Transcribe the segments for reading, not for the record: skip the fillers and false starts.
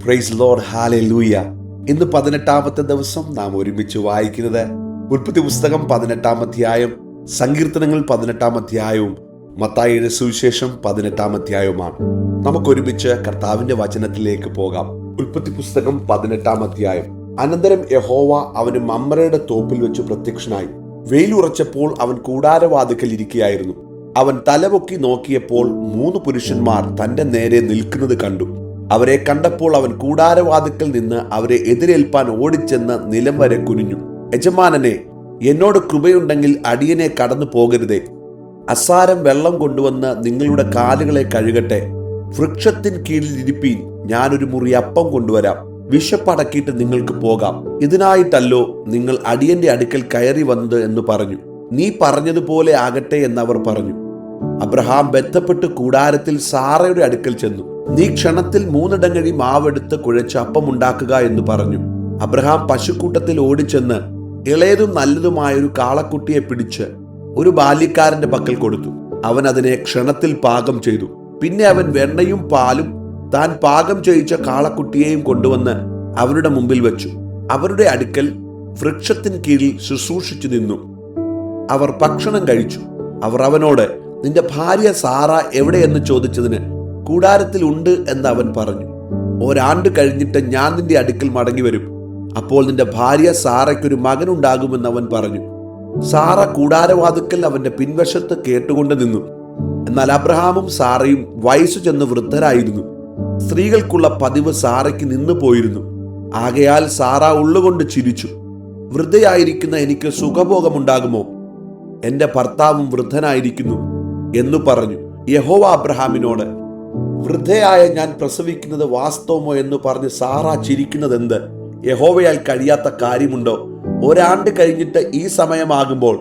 Praise Lord, hallelujah. ഇന്ന് 18-ാമത്തെ ദിവസം നാം ഒരുമിച്ച് വായിക്കുന്നത് ഉൽപ്പത്തി പുസ്തകം 18-ാം അധ്യായം, സങ്കീർത്തനങ്ങൾ 18-ാം അധ്യായവും മത്തായിയുടെ സുവിശേഷം 18-ാം അധ്യായവുമാണ്. നമുക്കൊരുമിച്ച് കർത്താവിന്റെ വചനത്തിലേക്ക് പോകാം. ഉൽപ്പത്തി പുസ്തകം 18-ാം അധ്യായം. അനന്തരം യഹോവ അവന് മമ്രയുടെ തോപ്പിൽ വെച്ച് പ്രത്യക്ഷനായി. വെയിലുറച്ചപ്പോൾ അവൻ കൂടാരവാതിക്കൽ ഇരിക്കുകയായിരുന്നു. അവൻ തലപൊക്കി നോക്കിയപ്പോൾ 3 പുരുഷന്മാർ തന്റെ നേരെ നിൽക്കുന്നത് കണ്ടു. അവരെ കണ്ടപ്പോൾ അവൻ കൂടാരവാതിക്കൽ നിന്ന് അവരെ എതിരേൽപ്പാൻ ഓടിച്ചെന്ന് നിലം വരെ കുനിഞ്ഞു. യജമാനനെ, എന്നോട് കൃപയുണ്ടെങ്കിൽ അടിയനെ കടന്നു പോകരുതേ. അസാരം വെള്ളം കൊണ്ടുവന്ന് നിങ്ങളുടെ കാലുകളെ കഴുകട്ടെ. വൃക്ഷത്തിൻ കീഴിൽ ഇരിപ്പീൻ, ഞാനൊരു മുറി അപ്പം കൊണ്ടുവരാം. വിശപ്പടക്കിയിട്ട് നിങ്ങൾക്ക് പോകാം. ഇതിനായിട്ടല്ലോ നിങ്ങൾ അടിയന്റെ അടുക്കൽ കയറി വന്നത് എന്ന് പറഞ്ഞു. നീ പറഞ്ഞതുപോലെ ആകട്ടെ എന്നവർ പറഞ്ഞു. അബ്രഹാം ബന്ധപ്പെട്ട് കൂടാരത്തിൽ സാറയുടെ അടുക്കൽ ചെന്നു. നീ ക്ഷണത്തിൽ 3 ഇടങ്ങഴി മാവെടുത്ത് കുഴച്ച് അപ്പമുണ്ടാക്കുക എന്ന് പറഞ്ഞു. അബ്രഹാം പശുക്കൂട്ടത്തിൽ ഓടിച്ചെന്ന് ഇളയതും നല്ലതുമായൊരു കാളക്കുട്ടിയെ പിടിച്ച് ഒരു ബാല്യക്കാരന്റെ പക്കൽ കൊടുത്തു. അവൻ അതിനെ ക്ഷണത്തിൽ പാകം ചെയ്തു. പിന്നെ അവൻ വെണ്ണയും പാലും താൻ പാകം ചെയ്യിച്ച കാളക്കുട്ടിയെയും കൊണ്ടുവന്ന് അവരുടെ മുമ്പിൽ വെച്ചു. അവരുടെ അടുക്കൽ വൃക്ഷത്തിന് കീഴിൽ ശുശ്രൂഷിച്ചു നിന്നു. അവർ ഭക്ഷണം കഴിച്ചു. അവർ അവനോട്, നിന്റെ ഭാര്യ സാറ എവിടെയെന്ന് ചോദിച്ചതിന്, കൂടാരത്തിൽ ഉണ്ട് എന്ന് അവൻ പറഞ്ഞു. ഒരാണ്ട് കഴിഞ്ഞിട്ട് ഞാൻ നിന്റെ അടുക്കൽ മടങ്ങി വരും. അപ്പോൾ നിന്റെ ഭാര്യ സാറയ്ക്കൊരു മകനുണ്ടാകുമെന്ന് അവൻ പറഞ്ഞു. സാറ കൂടാരവാതിക്കൽ അവന്റെ പിൻവശത്ത് കേട്ടുകൊണ്ട് നിന്നു. എന്നാൽ അബ്രഹാമും സാറയും വയസ്സു ചെന്ന് വൃദ്ധരായിരുന്നു. സ്ത്രീകൾക്കുള്ള പതിവ് സാറയ്ക്ക് നിന്നു പോയിരുന്നു. ആകയാൽ സാറ ഉള്ളുകൊണ്ട് ചിരിച്ചു. വൃദ്ധയായിരിക്കുന്ന എനിക്ക് സുഖഭോഗമുണ്ടാകുമോ? എന്റെ ഭർത്താവും വൃദ്ധനായിരിക്കുന്നു എന്നു പറഞ്ഞു. യഹോവ അബ്രഹാമിനോട്, വൃദ്ധയായ ഞാൻ പ്രസവിക്കുന്നത് വാസ്തവമോ എന്ന് പറഞ്ഞ് സാറ ചിരിക്കുന്നതെന്ത്? യഹോവയാൽ കഴിയാത്ത കാര്യമുണ്ടോ? ഒരാണ്ട് കഴിഞ്ഞിട്ട് ഈ സമയമാകുമ്പോൾ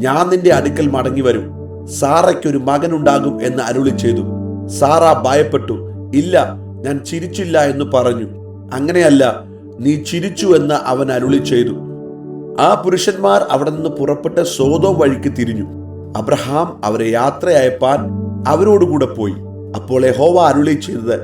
ഞാൻ നിന്റെ അടുക്കൽ മടങ്ങി വരും. സാറയ്ക്കൊരു മകനുണ്ടാകും എന്ന് അരുളി ചെയ്തു. സാറ ഭയപ്പെട്ടു. ഇല്ല, ഞാൻ ചിരിച്ചില്ല എന്ന് പറഞ്ഞു. അങ്ങനെയല്ല, നീ ചിരിച്ചു എന്ന് അവൻ അരുളി ചെയ്തു. ആ പുരുഷന്മാർ അവിടെ നിന്ന് പുറപ്പെട്ട് സോദോം വഴിക്ക് തിരിഞ്ഞു. അബ്രഹാം അവരെ യാത്രയയപ്പാൻ അവരോടുകൂടെ പോയി. അപ്പോൾ യഹോവ അരുളി ചെയ്തത്,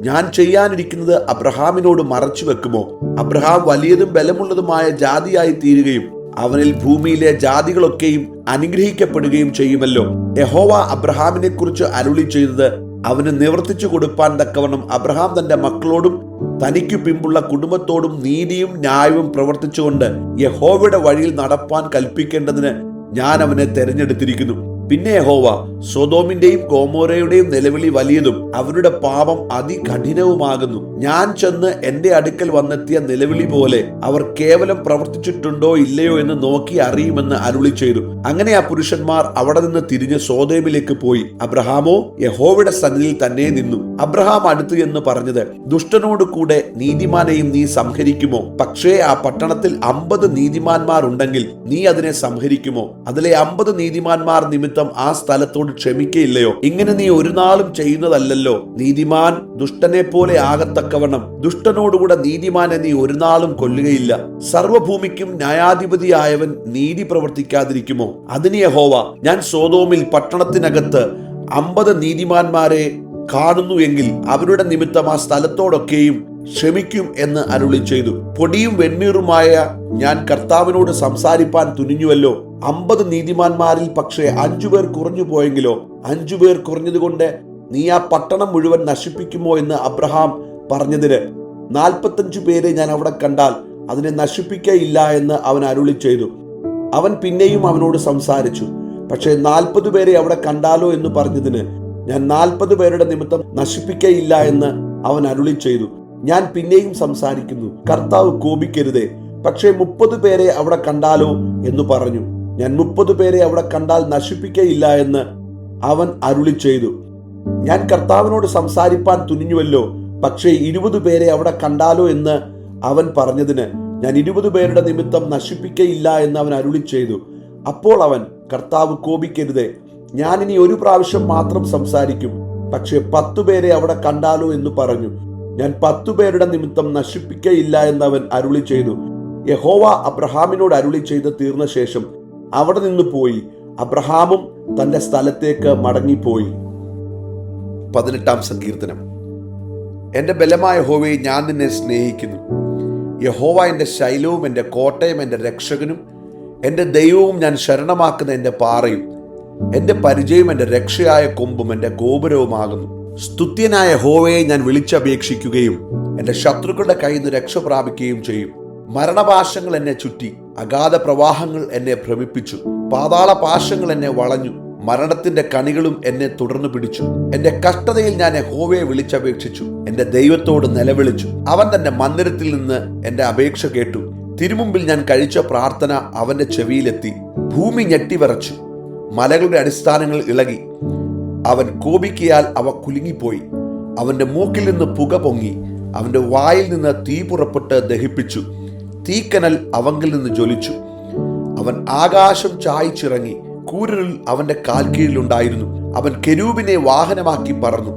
ഞാൻ ചെയ്യാനിരിക്കുന്നത് അബ്രഹാമിനോട് മറച്ചു വെക്കുമോ? അബ്രഹാം വലിയതും ബലമുള്ളതുമായ ജാതിയായി തീരുകയും അവനിൽ ഭൂമിയിലെ ജാതികളൊക്കെയും അനുഗ്രഹിക്കപ്പെടുകയും ചെയ്യുമല്ലോ. യഹോവ അബ്രഹാമിനെ കുറിച്ച് അരുളി ചെയ്തത് അവന് നിവർത്തിച്ചു കൊടുപ്പാൻ തക്കവണ്ണം അബ്രഹാം തന്റെ മക്കളോടും തനിക്ക് പിമ്പുള്ള കുടുംബത്തോടും നീതിയും ന്യായവും പ്രവർത്തിച്ചുകൊണ്ട് യഹോവയുടെ വഴിയിൽ നടപ്പാൻ കൽപ്പിക്കേണ്ടതിന് ഞാൻ അവനെ തെരഞ്ഞെടുത്തിരിക്കുന്നു. പിന്നെ യഹോവ, സൊദോമിന്റെയും ഗൊമോരയുടെയും നിലവിളി വലിയതും അവരുടെ പാപം അതികഠിനവുമാകുന്നു. ഞാൻ ചെന്ന് എന്റെ അടുക്കൽ വന്നെത്തിയ നിലവിളി പോലെ അവർ കേവലം പ്രവർത്തിച്ചിട്ടുണ്ടോ ഇല്ലയോ എന്ന് നോക്കി അറിയുമെന്ന് അരുളി ചെയ്തു. അങ്ങനെ ആ പുരുഷന്മാർ അവിടെ നിന്ന് തിരിഞ്ഞ് സോദോമിലേക്ക് പോയി. അബ്രഹാമോ യഹോവയുടെ സന്നിധിയിൽ തന്നെ നിന്നു. അബ്രഹാം അടുത്തു എന്ന് പറഞ്ഞത്, ദുഷ്ടനോട് കൂടെ നീതിമാനെയും നീ സംഹരിക്കുമോ? പക്ഷേ ആ പട്ടണത്തിൽ 50 നീതിമാന്മാർ ഉണ്ടെങ്കിൽ നീ അതിനെ സംഹരിക്കുമോ? അതിലെ 50 നീതിമാന്മാർ നിമിത്തം ആ സ്ഥലത്തോട് ക്ഷമിക്കയില്ലയോ? ഇങ്ങനെ നീ ഒരു നാളും ചെയ്യുന്നതല്ലല്ലോ. നീതിമാൻ ദുഷ്ടനെ പോലെ ആകത്തക്കവണ്ണം ദുഷ്ടനോടുകൂടെ നീതിമാനെ നീ ഒരു നാളും കൊല്ലുകയില്ല. സർവഭൂമിക്കും ന്യായാധിപതിയായവൻ നീതി പ്രവർത്തിക്കാതിരിക്കുമോ? അതിന് യഹോവ, ഞാൻ സോദോമിൽ പട്ടണത്തിനകത്ത് 50 നീതിമാന്മാരെ കാണുന്നു എങ്കിൽ അവരുടെ നിമിത്തം ആ സ്ഥലത്തോടൊക്കെയും ക്ഷമിക്കും എന്ന് അരുളി ചെയ്തു. പൊടിയും വെണ്ണീറുമായ ഞാൻ കർത്താവിനോട് സംസാരിപ്പാൻ തുനിഞ്ഞുവല്ലോ. 50 നീതിമാന്മാരിൽ പക്ഷേ 5 പേർ കുറഞ്ഞു പോയെങ്കിലോ? 5 പേർ കുറഞ്ഞതുകൊണ്ട് നീ ആ പട്ടണം മുഴുവൻ നശിപ്പിക്കുമോ എന്ന് അബ്രഹാം പറഞ്ഞതിന്, 45 പേരെ ഞാൻ അവിടെ കണ്ടാൽ അതിനെ നശിപ്പിക്കയില്ല എന്ന് അവൻ അരുളി ചെയ്തു. അവൻ പിന്നെയും അവനോട് സംസാരിച്ചു. പക്ഷേ 40 പേരെ അവിടെ കണ്ടാലോ എന്ന് പറഞ്ഞതിന്, ഞാൻ 40 പേരുടെ നിമിത്തം നശിപ്പിക്കയില്ല എന്ന് അവൻ അരുളി ചെയ്തു. ഞാൻ പിന്നെയും സംസാരിക്കുന്നു, കർത്താവ് കോപിക്കരുതേ. പക്ഷേ 30 പേരെ അവിടെ കണ്ടാലോ എന്ന് പറഞ്ഞു. ഞാൻ 30 പേരെ അവിടെ കണ്ടാൽ നശിപ്പിക്കയില്ല എന്ന് അവൻ അരുളി ചെയ്തു. ഞാൻ കർത്താവിനോട് സംസാരിപ്പാൻ തുനിഞ്ഞുവല്ലോ. പക്ഷേ 20 പേരെ അവിടെ കണ്ടാലോ എന്ന് അവൻ പറഞ്ഞതിന്, ഞാൻ 20 പേരുടെ നിമിത്തം നശിപ്പിക്കയില്ല എന്ന് അവൻ അരുളി ചെയ്തു. അപ്പോൾ അവൻ, കർത്താവ് കോപിക്കരുതേ, ഞാൻ ഇനി ഒരു പ്രാവശ്യം മാത്രം സംസാരിക്കും. പക്ഷേ 10 പേരെ അവിടെ കണ്ടാലോ എന്ന് പറഞ്ഞു. ഞാൻ 10 പേരുടെ നിമിത്തം നശിപ്പിക്കയില്ല എന്ന് അവൻ അരുളി ചെയ്തു. യഹോവ അബ്രഹാമിനോട് അരുളി ചെയ്ത് തീർന്ന ശേഷം അവിടെ നിന്ന് പോയി. അബ്രഹാമും തന്റെ സ്ഥലത്തേക്ക് മടങ്ങിപ്പോയി. 18-ാം സങ്കീർത്തനം. എൻ്റെ ബലമായ യഹോവേ, ഞാൻ നിന്നെ സ്നേഹിക്കുന്നു. യഹോവ എൻ്റെ ശൈലവും എൻ്റെ കോട്ടയും എൻ്റെ രക്ഷകനും എൻ്റെ ദൈവവും, ഞാൻ ശരണമാക്കുന്ന എൻ്റെ പാറയും എൻ്റെ പരിചയവും എൻ്റെ രക്ഷയായ കൊമ്പും എൻ്റെ ഗോപുരവുമാകുന്നു. സ്തുത്യനായ യഹോവയെ ഞാൻ വിളിച്ചപേക്ഷിക്കുകയും എൻ്റെ ശത്രുക്കളുടെ കയ്യിൽ നിന്ന് രക്ഷ പ്രാപിക്കുകയും ചെയ്യും. മരണപാശങ്ങൾ എന്നെ ചുറ്റി, അഗാധ പ്രവാഹങ്ങൾ എന്നെ ഭ്രമിപ്പിച്ചു, പാതാള പാശങ്ങൾ എന്നെ വളഞ്ഞു, മരണത്തിന്റെ കണികളും എന്നെ തുടർന്നു പിടിച്ചു. എന്റെ കഷ്ടതയിൽ ഞാൻ യഹോവയെ വിളിച്ചപേക്ഷിച്ചു, എന്റെ ദൈവത്തോട് നിലവിളിച്ചു. അവൻ തന്റെ മന്ദിരത്തിൽ നിന്ന് എന്റെ അപേക്ഷ കേട്ടു. തിരുമുമ്പിൽ ഞാൻ കഴിച്ച പ്രാർത്ഥന അവന്റെ ചെവിയിലെത്തി. ഭൂമി ഞെട്ടിവിറച്ചു, മലകളുടെ അടിസ്ഥാനങ്ങൾ ഇളകി. അവൻ കോപിക്കിയാൽ അവ കുലുങ്ങിപ്പോയി. അവന്റെ മൂക്കിൽ നിന്ന് പുക പൊങ്ങി, അവന്റെ വായിൽ നിന്ന് തീ പുറപ്പെട്ട് ദഹിപ്പിച്ചു. തീക്കനൽ അവങ്കിൽ നിന്ന് ജ്വലിച്ചു. അവൻ ആകാശം ചായ്ച്ചിറങ്ങി, കൂരിരുൾ അവന്റെ കാൽ കീഴിലുണ്ടായിരുന്നു. അവൻ കെരൂബിനെ വാഹനമാക്കി പറന്നു.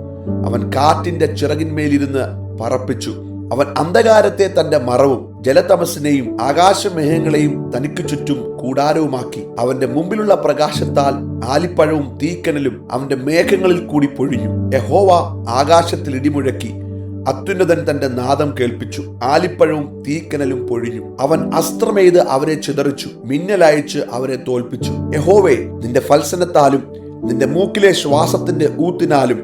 അവൻ കാറ്റിന്റെ ചിറകിന്മേലിരുന്ന് പറപ്പിച്ചു. അവൻ അന്ധകാരത്തെ തന്റെ മറവും ജലതമസിനെയും ആകാശമേഘങ്ങളെയും തനിക്ക് ചുറ്റും കൂടാരവുമാക്കി. അവന്റെ മുമ്പിലുള്ള പ്രകാശത്താൽ ആലിപ്പഴവും തീക്കനലും അവന്റെ മേഘങ്ങളിൽ കൂടി പൊഴിഞ്ഞു. യഹോവ ആകാശത്തിൽ ഇടിമുഴക്കി, അത്യുന്നതൻ തന്റെ നാദം കേൾപ്പിച്ചു. ആലിപ്പഴവും തീക്കനലും പൊഴിഞ്ഞു. അവൻ അസ്ത്രമെയ്ത് അവരെ ചിതറിച്ചു, മിന്നലയച്ച് അവരെ തോൽപ്പിച്ചു. യഹോവേ, നിന്റെ ഫൽസനത്താലും നിന്റെ മൂക്കിലെ ശ്വാസത്തിന്റെ ഊത്തിനാലും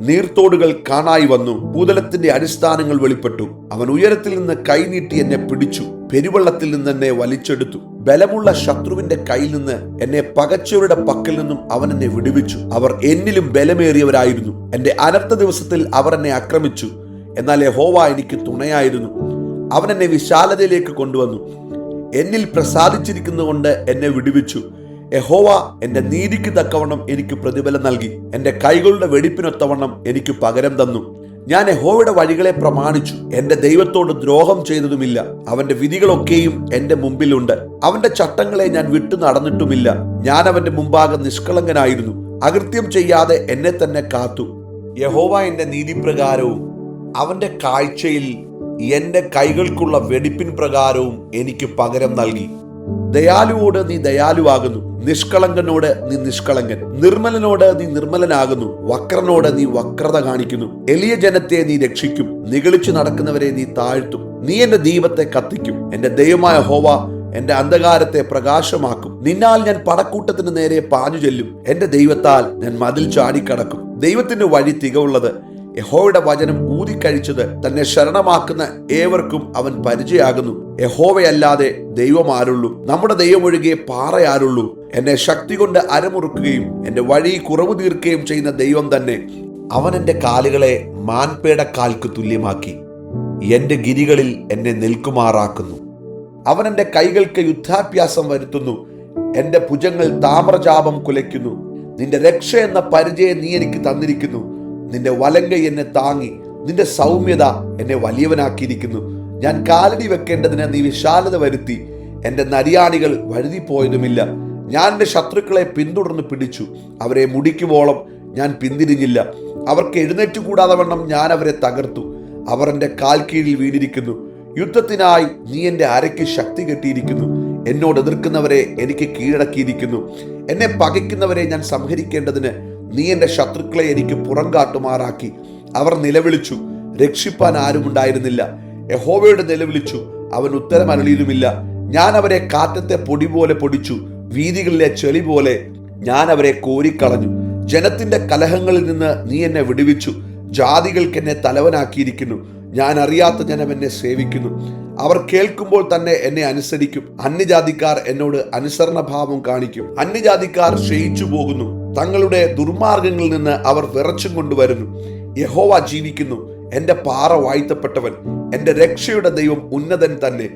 നീർത്തോടുകൾ കാണായി വന്നു. ഭൂതലത്തിന്റെ അടിസ്ഥാനങ്ങൾ വെളിപ്പെട്ടു. അവൻ ഉയരത്തിൽ നിന്ന് കൈനീട്ടി എന്നെ പിടിച്ചു, പെരുവെള്ളത്തിൽ നിന്ന് എന്നെ വലിച്ചെടുത്തു. ബലമുള്ള ശത്രുവിന്റെ കയ്യിൽ നിന്ന്, എന്നെ പകച്ചവരുടെ പക്കൽ നിന്നും അവൻ എന്നെ വിടുവിച്ചു. അവർ എന്നിലും ബലമേറിയവരായിരുന്നു. എന്റെ അനർത്ഥ ദിവസത്തിൽ അവർ എന്നെ ആക്രമിച്ചു. എന്നാൽ യഹോവ എനിക്ക് തുണയായിരുന്നു. അവൻ എന്നെ വിശാലതയിലേക്ക് കൊണ്ടുവന്നു. എന്നിൽ പ്രസാദിച്ചിരിക്കുന്നതുകൊണ്ട് എന്നെ വിടുവിച്ചു. യഹോവ എന്റെ നീതിക്ക് തക്കവണ്ണം എനിക്ക് പ്രതിഫലം നൽകി. എന്റെ കൈകളുടെ വെടിപ്പിനൊത്തവണ്ണം എനിക്ക് പകരം തന്നു. ഞാൻ യഹോവയുടെ വഴികളെ പ്രമാണിച്ചു, എന്റെ ദൈവത്തോട് ദ്രോഹം ചെയ്തതുമില്ല. അവന്റെ വിധികളൊക്കെയും എന്റെ മുമ്പിലുണ്ട്. അവന്റെ ചട്ടങ്ങളെ ഞാൻ വിട്ടു നടന്നിട്ടുമില്ല. ഞാൻ അവന്റെ മുമ്പാകെ നിഷ്കളങ്കനായിരുന്നു. അകൃത്യം ചെയ്യാതെ എന്നെ തന്നെ കാത്തു. യഹോവ എന്റെ നീതിപ്രകാരവും അവന്റെ കാഴ്ചയിൽ എന്റെ കൈകൾക്കുള്ള വെടിപ്പിൻ പ്രകാരവും എനിക്ക് പകരം നൽകി. ദയാലുവോട് നീ ദയാലുവാകുന്നു, നിഷ്കളങ്കനോട് നീ നിഷ്കളങ്കൻ. നിർമ്മലനോട് നീ നിർമ്മലനാകുന്നു, വക്രനോട് നീ വക്രത കാണിക്കുന്നു. എളിയ ജനത്തെ നീ രക്ഷിക്കും, നിഗളിച്ചു നടക്കുന്നവരെ നീ താഴ്ത്തും. നീ എന്റെ ദീപത്തെ കത്തിക്കും. എന്റെ ദൈവമായ യഹോവ എന്റെ അന്ധകാരത്തെ പ്രകാശമാക്കും. നിന്നാൽ ഞാൻ പടക്കൂട്ടത്തിന് നേരെ പാഞ്ഞു ചെല്ലും. എന്റെ ദൈവത്താൽ ഞാൻ മതിൽ ചാടിക്കടക്കും. ദൈവത്തിന്റെ വഴി തികവുള്ളത്. യഹോവയുടെ വചനം ഊതിക്കഴിച്ചത്. തന്നെ ശരണമാക്കുന്ന ഏവർക്കും അവൻ പരിചയാകുന്നു. യഹോവയല്ലാതെ ദൈവം ആരുള്ളൂ? നമ്മുടെ ദൈവം ഒഴികെ പാറയാരുള്ളൂ? എന്നെ ശക്തി കൊണ്ട് അരമുറുക്കുകയും എന്റെ വഴി കുറവ് തീർക്കുകയും ചെയ്യുന്ന ദൈവം തന്നെ. അവൻ എന്റെ കാലുകളെ മാൻപേട കാൽക്ക് തുല്യമാക്കി, എന്റെ ഗിരികളിൽ എന്നെ നിൽക്കുമാറാക്കുന്നു. അവൻ എന്റെ കൈകൾക്ക് യുദ്ധാഭ്യാസം വരുത്തുന്നു, എന്റെ ഭുജങ്ങൾ താമ്രചാപം കുലയ്ക്കുന്നു. നിന്റെ രക്ഷ എന്ന പരിചയം നീ എനിക്ക് തന്നിരിക്കുന്നു. നിന്റെ വലങ്കൈ എന്നെ താങ്ങി, നിന്റെ സൗമ്യത എന്നെ വലിയവനാക്കിയിരിക്കുന്നു. ഞാൻ കാലടി വെക്കേണ്ടതിന് നീ വിശാലത വരുത്തി. എന്റെ നരിയാണികൾ വഴുതിപ്പോയതുമില്ല. ഞാൻ എന്റെ ശത്രുക്കളെ പിന്തുടർന്ന് പിടിച്ചു. അവരെ മുടിക്കുവോളം ഞാൻ പിന്തിരിഞ്ഞില്ല. അവർക്ക് എഴുന്നേറ്റുകൂടാതെ വണ്ണം ഞാൻ അവരെ തകർത്തു. അവർ എന്റെ കാൽ കീഴിൽ വീണിരിക്കുന്നു. യുദ്ധത്തിനായി നീ എന്റെ അരയ്ക്ക് ശക്തി കെട്ടിയിരിക്കുന്നു. എന്നോട് എതിർക്കുന്നവരെ എനിക്ക് കീഴടക്കിയിരിക്കുന്നു. എന്നെ പകയ്ക്കുന്നവരെ ഞാൻ സംഹരിക്കേണ്ടതിന് നീ എന്റെ ശത്രുക്കളെ എനിക്ക് പുറം കാട്ടുമാറാക്കി. അവർ നിലവിളിച്ചു, രക്ഷിപ്പാൻ ആരുമുണ്ടായിരുന്നില്ല. യഹോവയോട് നിലവിളിച്ചു, അവൻ ഉത്തരം അരുളിയതുമില്ല. ഞാൻ അവരെ കാറ്റത്തെ പൊടി പോലെ പൊടിച്ചു, വീതികളിലെ ചെളി പോലെ ഞാൻ അവരെ കോരിക്കളഞ്ഞു. ജനത്തിന്റെ കലഹങ്ങളിൽ നിന്ന് നീ എന്നെ വിടുവിച്ചു. ജാതികൾക്ക് എന്നെ തലവനാക്കിയിരിക്കുന്നു. ഞാൻ അറിയാത്ത ജനം എന്നെ സേവിക്കുന്നു. അവർ കേൾക്കുമ്പോൾ തന്നെ എന്നെ അനുസരിക്കും. അന്യജാതിക്കാർ എന്നോട് അനുസരണഭാവം കാണിക്കും. അന്യജാതിക്കാർ ക്ഷയിച്ചു പോകുന്നു. തങ്ങളുടെ ദുർമാർഗങ്ങളിൽ നിന്ന് അവർ വിറച്ചും കൊണ്ടുവരുന്നു. യഹോവ ജീവിക്കുന്നു, എന്റെ പാറ വാഴ്ത്തപ്പെട്ടവൻ. എന്റെ രക്ഷയുടെ ദൈവം ഉന്നതൻ തന്നെ.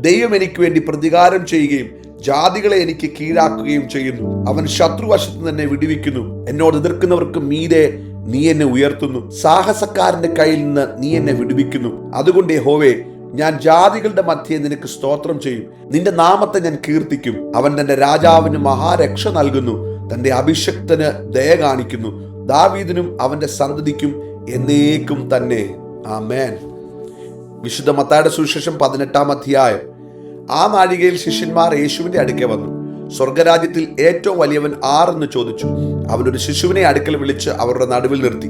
ദൈവം എനിക്ക് വേണ്ടി പ്രതികാരം ചെയ്യുകയും ജാതികളെ എനിക്ക് കീഴാക്കുകയും ചെയ്യുന്നു. അവൻ ശത്രുവശത്ത് തന്നെ വിടുവിക്കുന്നു. എന്നോട് എതിർക്കുന്നവർക്ക് മീതെ നീ എന്നെ ഉയർത്തുന്നു. സാഹസക്കാരന്റെ കയ്യിൽ നിന്ന് നീ എന്നെ വിടുവിക്കുന്നു. അതുകൊണ്ട് യഹോവേ, ഞാൻ ജാതികളുടെ മധ്യേ നിനക്ക് സ്തോത്രം ചെയ്യും. നിന്റെ നാമത്തെ ഞാൻ കീർത്തിക്കും. അവൻ തന്റെ രാജാവിന് മഹാരക്ഷ നൽകുന്നു. തന്റെ അഭിഷക്തന് ദയ കാണിക്കുന്നു. ദാവീദിനും അവന്റെ സന്തതിക്കും എന്നേക്കും തന്നെ. ആമേൻ. വിശുദ്ധ മത്തായിയുടെ സുവിശേഷം 18-ാം അധ്യായം. ആ നാഴികയിൽ ശിഷ്യന്മാർ യേശുവിന്റെ അടുക്കെ വന്നു. സ്വർഗരാജ്യത്തിൽ ഏറ്റവും വലിയവൻ ആരെന്ന് ചോദിച്ചു. അവനൊരു ശിശുവിനെ അടുക്കൽ വിളിച്ച് അവരുടെ നടുവിൽ നിർത്തി.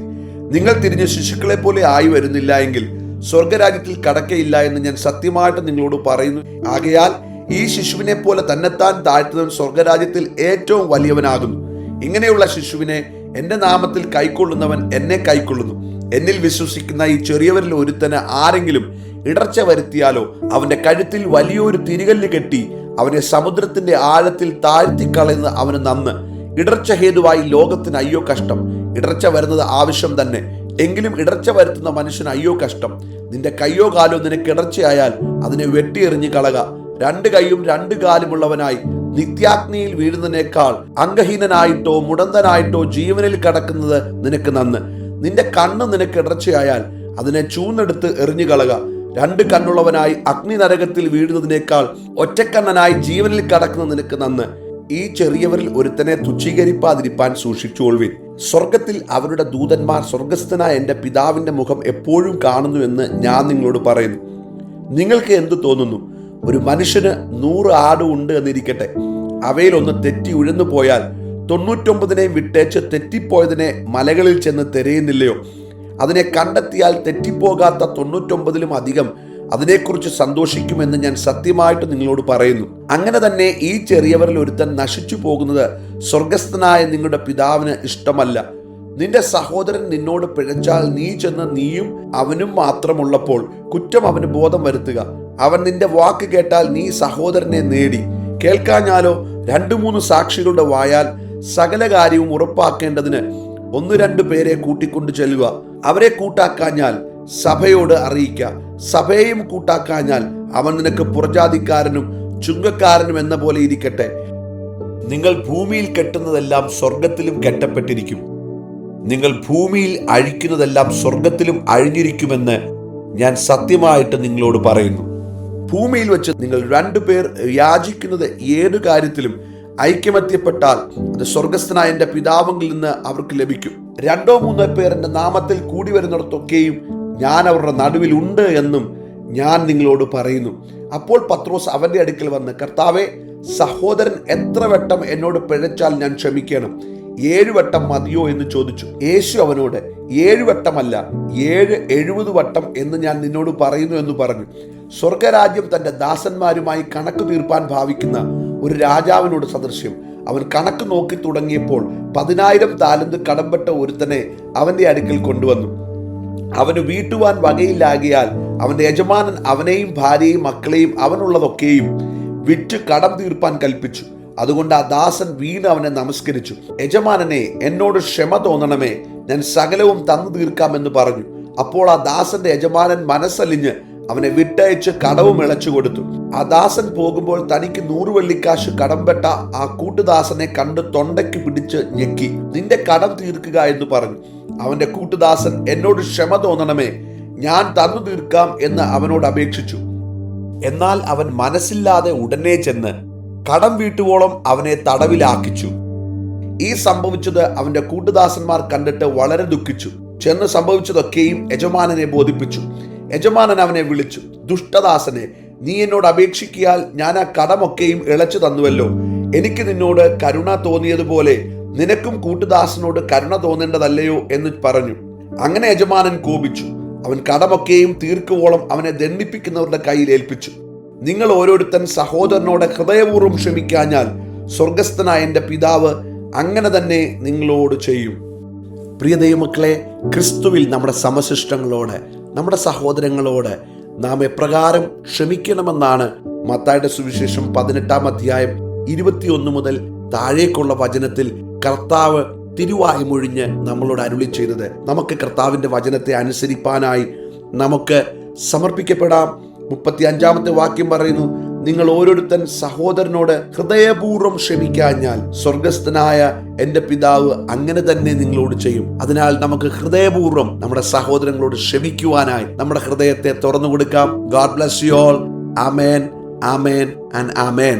നിങ്ങൾ തിരിഞ്ഞ് ശിശുക്കളെ പോലെ ആയി വരുന്നില്ല എങ്കിൽ സ്വർഗരാജ്യത്തിൽ കടക്കയില്ല എന്ന് ഞാൻ സത്യമായിട്ട് നിങ്ങളോട് പറയുന്നു. ആകയാൽ ഈ ശിശുവിനെ പോലെ തന്നെത്താൻ താഴ്ത്തുന്നവൻ സ്വർഗരാജ്യത്തിൽ ഏറ്റവും വലിയവനാകുന്നു. ഇങ്ങനെയുള്ള ശിശുവിനെ എന്റെ നാമത്തിൽ കൈക്കൊള്ളുന്നവൻ എന്നെ കൈക്കൊള്ളുന്നു. എന്നിൽ വിശ്വസിക്കുന്ന ഈ ചെറിയവരിൽ ഒരുത്തന് ആരെങ്കിലും ഇടർച്ച വരുത്തിയാലോ അവന്റെ കഴുത്തിൽ വലിയൊരു തിരികല്ല് കെട്ടി അവനെ സമുദ്രത്തിന്റെ ആഴത്തിൽ താഴ്ത്തിക്കളയുന്നത് അവന് നന്ന്. ഇടർച്ച ഹേതുവായി ലോകത്തിന് അയ്യോ കഷ്ടം. ഇടർച്ച വരുന്നത് ആവശ്യം തന്നെ, എങ്കിലും ഇടർച്ച വരുത്തുന്ന മനുഷ്യന് അയ്യോ കഷ്ടം. നിന്റെ കയ്യോ കാലോ നിനക്ക് ഇടർച്ചയായാൽ അതിനെ വെട്ടിയെറിഞ്ഞു കളക. 2 കൈയും 2 കാലുമുള്ളവനായി നിത്യാഗ്നിയിൽ വീഴുന്നതിനേക്കാൾ അംഗഹീനനായിട്ടോ മുടന്തനായിട്ടോ ജീവനിൽ കടക്കുന്നത് നിനക്ക് നന്ന്. നിന്റെ കണ്ണ് നിനക്ക് ഇടർച്ചയായാൽ അതിനെ ചൂന്നെടുത്ത് എറിഞ്ഞു കളക. 2 കണ്ണുള്ളവനായി അഗ്നി നരകത്തിൽ വീഴുന്നതിനേക്കാൾ ഒറ്റക്കണ്ണനായി ജീവനിൽ കടക്കുന്നത് നിനക്ക് നന്ന്. ഈ ചെറിയവരിൽ ഒരുത്തനെ തുച്ഛീകരിപ്പാതിരിപ്പാൻ സൂക്ഷിച്ചുകൊള്ളുവിൻ. സ്വർഗത്തിൽ അവരുടെ ദൂതന്മാർ സ്വർഗസ്ഥനായ എൻ്റെ പിതാവിൻ്റെ മുഖം എപ്പോഴും കാണുന്നു എന്ന് ഞാൻ നിങ്ങളോട് പറയുന്നു. നിങ്ങൾക്ക് എന്തു തോന്നുന്നു? ഒരു മനുഷ്യന് 100 ആട് ഉണ്ട് എന്നിരിക്കട്ടെ. അവയിലൊന്ന് തെറ്റി ഉഴന്നു പോയാൽ 99 വിട്ടേച്ച് തെറ്റിപ്പോയതിനെ മലകളിൽ ചെന്ന് തിരയുന്നില്ലയോ? അതിനെ കണ്ടെത്തിയാൽ തെറ്റിപ്പോകാത്ത 99 അധികം അതിനെക്കുറിച്ച് സന്തോഷിക്കുമെന്ന് ഞാൻ സത്യമായിട്ട് നിങ്ങളോട് പറയുന്നു. അങ്ങനെ തന്നെ ഈ ചെറിയവരിൽ ഒരുത്തൻ നശിച്ചു പോകുന്നത് സ്വർഗസ്ഥനായ നിങ്ങളുടെ പിതാവിന് ഇഷ്ടമല്ല. നിന്റെ സഹോദരൻ നിന്നോട് പിഴച്ചാൽ നീ ചെന്ന് നീയും അവനും മാത്രമുള്ളപ്പോൾ കുറ്റം അവന് ബോധം വരുത്തുക. അവൻ നിന്റെ വാക്ക് കേട്ടാൽ നീ സഹോദരനെ നേടി. കേൾക്കാഞ്ഞാലോ 2-3 സാക്ഷികളുടെ വായാൽ സകല കാര്യവും ഉറപ്പാക്കേണ്ടതിന് 1-2 പേരെ കൂട്ടിക്കൊണ്ടു ചെല്ലുക. അവരെ കൂട്ടാക്കാഞ്ഞാൽ സഭയോട് അറിയിക്ക. സഭയെയും കൂട്ടാക്കാഞ്ഞാൽ അവൻ നിനക്ക് പുറജാതിക്കാരനും ചുങ്കക്കാരനും എന്ന പോലെ ഇരിക്കട്ടെ. നിങ്ങൾ ഭൂമിയിൽ കെട്ടുന്നതെല്ലാം സ്വർഗത്തിലും കെട്ടപ്പെട്ടിരിക്കും. നിങ്ങൾ ഭൂമിയിൽ അഴിക്കുന്നതെല്ലാം സ്വർഗത്തിലും അഴിഞ്ഞിരിക്കുമെന്ന് ഞാൻ സത്യമായിട്ട് നിങ്ങളോട് പറയുന്നു. ഭൂമിയിൽ വെച്ച് നിങ്ങൾ 2 പേർ യാചിക്കുന്നത് ഏതു കാര്യത്തിലും ഐക്യമത്യപ്പെട്ടാൽ അത് സ്വർഗസ്ഥനായ എൻ്റെ പിതാവിൽ നിന്ന് അവർക്ക് ലഭിക്കും. 2-3 പേർ എൻ്റെ നാമത്തിൽ കൂടി വരുന്നിടത്തൊക്കെയും ഞാൻ അവരുടെ നടുവിൽ ഉണ്ട് എന്നും ഞാൻ നിങ്ങളോട് പറയുന്നു. അപ്പോൾ പത്രോസ് അവന്റെ അടുക്കൽ വന്ന്, കർത്താവേ, സഹോദരൻ എത്ര വട്ടം എന്നോട് പിഴച്ചാൽ ഞാൻ ക്ഷമിക്കണം? 7 വട്ടം മതിയോ എന്ന് ചോദിച്ചു. യേശു അവനോട്, 7 വട്ടമല്ല 70 വട്ടം എന്ന് ഞാൻ നിന്നോട് പറയുന്നു എന്ന് പറഞ്ഞു. സ്വർഗരാജ്യം തന്റെ ദാസന്മാരുമായി കണക്ക് തീർപ്പാൻ ഭാവിക്കുന്ന ഒരു രാജാവിനോട് സദൃശ്യം. അവൻ കണക്ക് നോക്കി തുടങ്ങിയപ്പോൾ 10,000 താലന്ത് കടംപെട്ട ഒരുത്തനെ അവന്റെ അടുക്കൽ കൊണ്ടുവന്നു. അവന് വീട്ടുവാൻ വകയില്ലാകിയാൽ അവന്റെ യജമാനൻ അവനെയും ഭാര്യയും മക്കളെയും അവനുള്ളതൊക്കെയും വിറ്റ് കടം തീർപ്പാൻ കൽപ്പിച്ചു. അതുകൊണ്ട് ആ ദാസൻ വീണ് അവനെ നമസ്കരിച്ചു. യജമാനനെ, എന്നോട് ക്ഷമ തോന്നണമേ, ഞാൻ സകലവും തന്നു തീർക്കാമെന്ന് പറഞ്ഞു. അപ്പോൾ ആ ദാസന്റെ യജമാനൻ മനസ്സലിഞ്ഞ് അവനെ വിട്ടയച്ച് കടവും ഇളച്ചു കൊടുത്തു. ആ ദാസൻ പോകുമ്പോൾ തനിക്ക് 100 വെള്ളിക്കാശ് കടംപെട്ട ആ കൂട്ടുദാസനെ കണ്ട് തൊണ്ടയ്ക്ക് പിടിച്ച് ഞെക്കി, നിന്റെ കടം തീർക്കുക എന്ന് പറഞ്ഞു. അവന്റെ കൂട്ടുദാസൻ, എന്നോട് ക്ഷമ തോന്നണമേ, ഞാൻ തന്നു തീർക്കാം എന്ന് അവനോട് അപേക്ഷിച്ചു. എന്നാൽ അവൻ മനസ്സില്ലാതെ ഉടനെ ചെന്ന് കടം വീട്ടുവോളം അവനെ തടവിലാക്കിച്ചു. ഈ സംഭവിച്ചത് അവന്റെ കൂട്ടുദാസന്മാർ കണ്ടിട്ട് വളരെ ദുഃഖിച്ചു. ചെന്ന് സംഭവിച്ചതൊക്കെയും യജമാനനെ ബോധിപ്പിച്ചു. യജമാനൻ അവനെ വിളിച്ചു, ദുഷ്ടദാസനെ, നീ എന്നോട് അപേക്ഷിക്കിയാൽ ഞാൻ ആ കടമൊക്കെയും ഇളച്ചു തന്നുവല്ലോ. എനിക്ക് നിന്നോട് കരുണ തോന്നിയതുപോലെ നിനക്കും കൂട്ടുദാസനോട് കരുണ തോന്നേണ്ടതല്ലയോ എന്ന് പറഞ്ഞു. അങ്ങനെ യജമാനൻ കോപിച്ചു. അവൻ കടമൊക്കെയും തീർക്കുവോളം അവനെ ദണ്ഡിപ്പിക്കുന്നവരുടെ കയ്യിൽ ഏൽപ്പിച്ചു. നിങ്ങൾ ഓരോരുത്തൻ സഹോദരനോട് ഹൃദയപൂർവ്വം ക്ഷമിക്കാഞ്ഞാൽ സ്വർഗസ്ഥനായ എൻ്റെ പിതാവ് അങ്ങനെ തന്നെ നിങ്ങളോട് ചെയ്യും. പ്രിയ ദൈവമക്കളെ, ക്രിസ്തുവിൽ നമ്മുടെ സമശിഷ്ടങ്ങളോട്, നമ്മുടെ സഹോദരങ്ങളോട് നാം എപ്രകാരം ക്ഷമിക്കണമെന്നാണ് മത്തായിയുടെ സുവിശേഷം 18-ാം അധ്യായം 21 മുതൽ താഴേക്കുള്ള വചനത്തിൽ കർത്താവ് തിരുവായി മൊഴിഞ്ഞ് നമ്മളോട് അരുളി ചെയ്തത്. നമുക്ക് കർത്താവിൻ്റെ വചനത്തെ അനുസരിപ്പാനായി നമുക്ക് സമർപ്പിക്കപ്പെടാം. 35-ാമത്തെ വാക്യം പറയുന്നു, നിങ്ങൾ ഓരോരുത്തൻ സഹോദരനോട് ഹൃദയപൂർവ്വം ക്ഷമിക്കാഞ്ഞാൽ സ്വർഗസ്ഥനായ എൻ്റെ പിതാവ് അങ്ങനെ തന്നെ നിങ്ങളോട് ചെയ്യും. അതിനാൽ നമുക്ക് ഹൃദയപൂർവ്വം നമ്മുടെ സഹോദരങ്ങളോട് ക്ഷമിക്കുവാനായി നമ്മുടെ ഹൃദയത്തെ തുറന്നു കൊടുക്കാം. God bless you all. Amen, amen and amen.